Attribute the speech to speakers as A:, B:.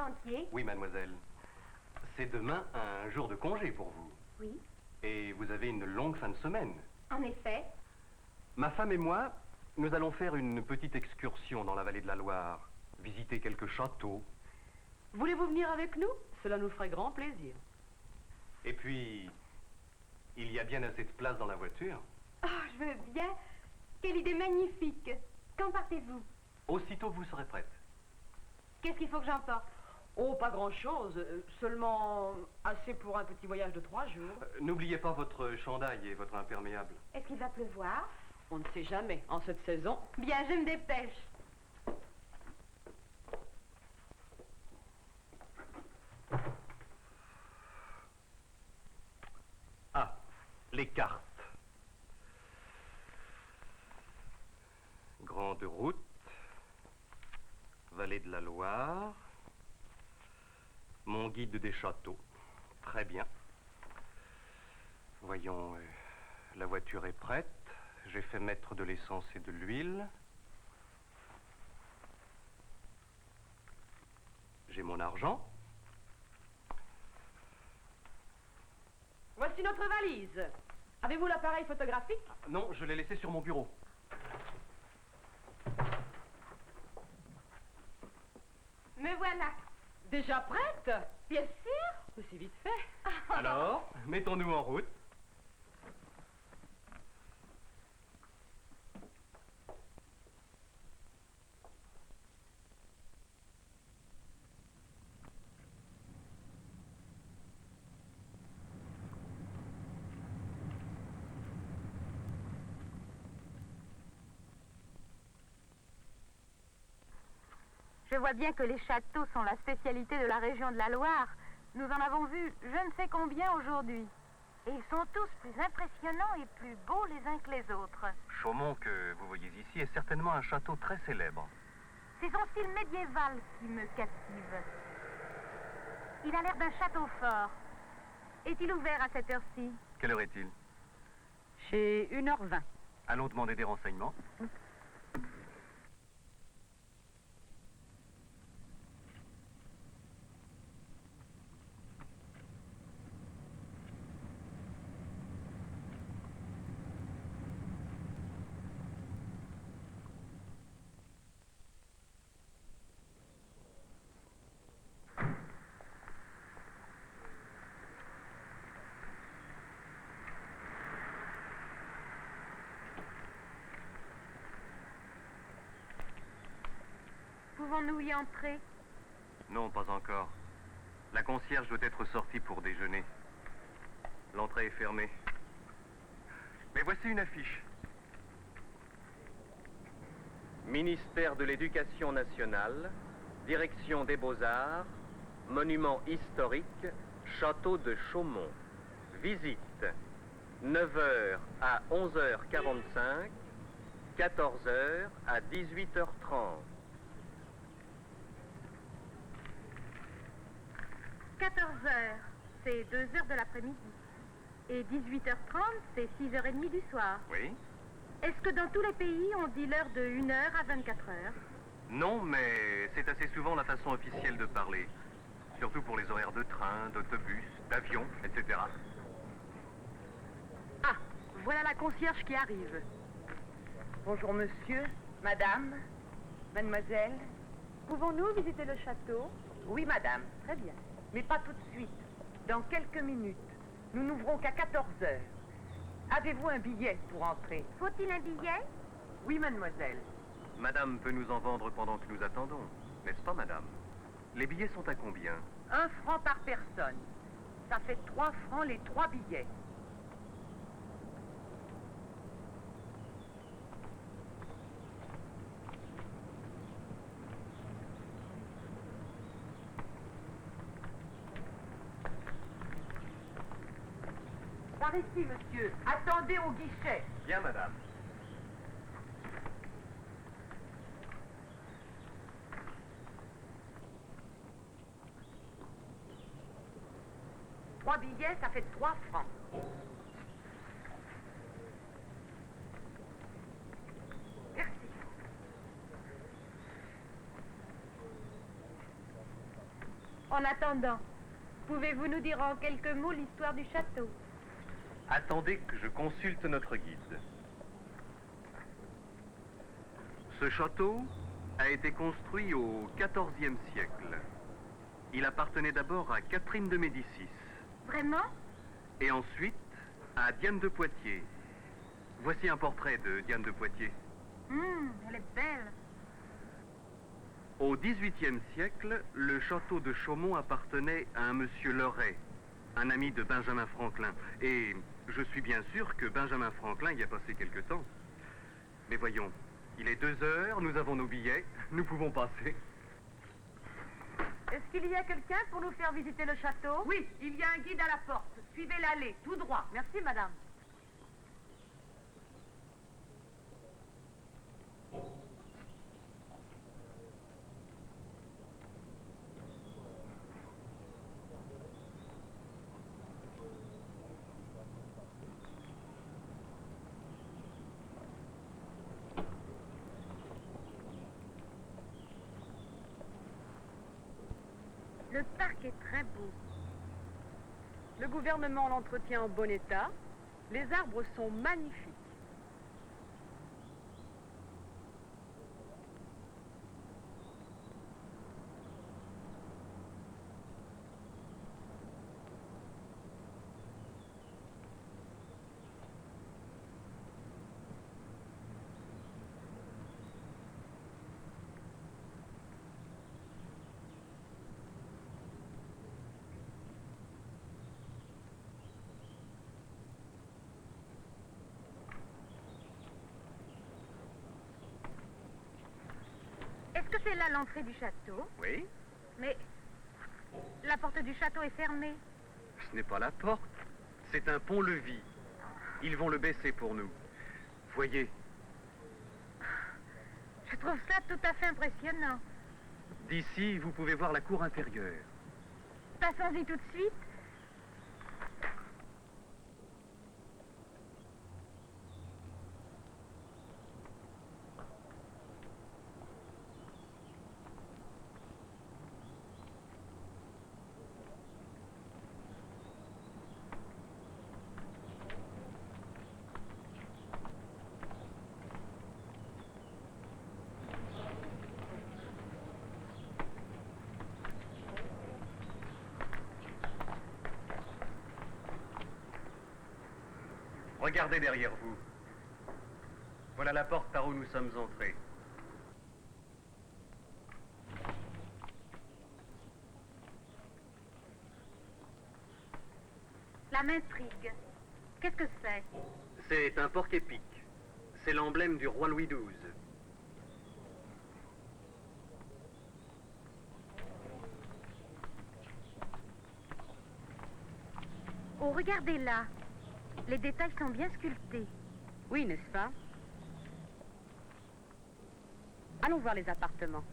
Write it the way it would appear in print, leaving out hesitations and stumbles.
A: Parmentier?
B: Oui, mademoiselle. C'est demain un jour de congé pour vous.
A: Oui.
B: Et vous avez une longue fin de semaine.
A: En effet.
B: Ma femme et moi, nous allons faire une petite excursion dans la vallée de la Loire. Visiter quelques châteaux.
C: Voulez-vous venir avec nous? Cela nous ferait grand plaisir.
B: Et puis, il y a bien assez de place dans la voiture.
A: Oh, je veux bien. Quelle idée magnifique. Quand partez-vous?
B: Aussitôt que vous serez prête.
A: Qu'est-ce qu'il faut que j'emporte?
C: Oh, pas grand-chose. Seulement assez pour un petit voyage de 3 jours.
B: N'oubliez pas votre chandail et votre imperméable.
A: Est-ce qu'il va pleuvoir?
C: On ne sait jamais en cette saison.
A: Bien, je me dépêche.
B: Ah, les cartes. Grande route, vallée de la Loire, mon guide des châteaux. Très bien. Voyons, la voiture est prête. J'ai fait mettre de l'essence et de l'huile. J'ai mon argent.
C: Voici notre valise. Avez-vous l'appareil photographique?
B: Non, je l'ai laissé sur mon bureau.
A: Me voilà.
C: Déjà prête?
A: Bien sûr.
C: C'est vite fait.
B: Alors, mettons-nous en route.
A: Je vois bien que les châteaux sont la spécialité de la région de la Loire. Nous en avons vu je ne sais combien aujourd'hui. Et ils sont tous plus impressionnants et plus beaux les uns que les autres.
B: Chaumont, que vous voyez ici, est certainement un château très célèbre.
A: C'est son style médiéval qui me captive. Il a l'air d'un château fort. Est-il ouvert à cette heure-ci?
B: Quelle heure est-il?
C: Chez 1h20.
B: Allons demander des renseignements.
A: Pouvons-nous y entrer?
B: Non, pas encore. La concierge doit être sortie pour déjeuner. L'entrée est fermée. Mais voici une affiche. Ministère de l'Éducation nationale, Direction des Beaux-Arts, Monument historique, Château de Chaumont. Visite 9h à 11h45, 14h à 18h30.
A: 14 heures, c'est 2 heures de l'après-midi. Et 18h30, c'est 6h30 du soir.
B: Oui?
A: Est-ce que dans tous les pays, on dit l'heure de 1 heure à 24 heures?
B: Non, mais c'est assez souvent la façon officielle de parler. Surtout pour les horaires de train, d'autobus, d'avion, etc.
C: Ah, voilà la concierge qui arrive.
D: Bonjour monsieur, madame, mademoiselle.
C: Pouvons-nous visiter le château?
D: Oui madame, très bien. Mais pas tout de suite. Dans quelques minutes. Nous n'ouvrons qu'à 14 heures. Avez-vous un billet pour entrer?
A: Faut-il un billet?
D: Oui mademoiselle.
B: Madame peut nous en vendre pendant que nous attendons. N'est-ce pas, madame? Les billets sont à combien?
D: 1 franc par personne. Ça fait 3 francs les 3 billets. Par ici, monsieur. Attendez au guichet.
B: Bien, madame.
D: Trois billets, ça fait 3 francs. Merci.
A: En attendant, pouvez-vous nous dire en quelques mots l'histoire du château?
B: Attendez que je consulte notre guide. Ce château a été construit au XIVe siècle. Il appartenait d'abord à Catherine de Médicis
A: Vraiment?
B: et ensuite à Diane de Poitiers. Voici un portrait de Diane de Poitiers.
A: Elle est belle.
B: Au XVIIIe siècle, le château de Chaumont appartenait à un monsieur Leray, un ami de Benjamin Franklin. Et je suis bien sûr que Benjamin Franklin y a passé quelque temps. Mais voyons, il est 2 heures, nous avons nos billets, nous pouvons passer.
C: Est-ce qu'il y a quelqu'un pour nous faire visiter le château? Oui, il y a un guide à la porte. Suivez l'allée, tout droit. Merci, madame.
A: Le parc est très beau.
C: Le gouvernement l'entretient en bon état. Les arbres sont magnifiques.
A: Est-ce que c'est là l'entrée du château?
B: Oui,
A: Mais la porte du château est fermée.
B: ce n'est pas la porte, c'est un pont-levis. Ils vont le baisser pour nous. Voyez,
A: Je trouve ça tout à fait impressionnant.
B: d'ici, vous pouvez voir la cour intérieure.
A: Passons-y tout de suite.
B: Regardez derrière vous. Voilà la porte par où nous sommes entrés.
A: La m'intrigue. Qu'est-ce que c'est?
B: C'est un porc-épic. C'est l'emblème du roi Louis XII.
A: Oh, regardez là. Les détails sont bien sculptés.
C: Oui, n'est-ce pas? Allons voir les appartements.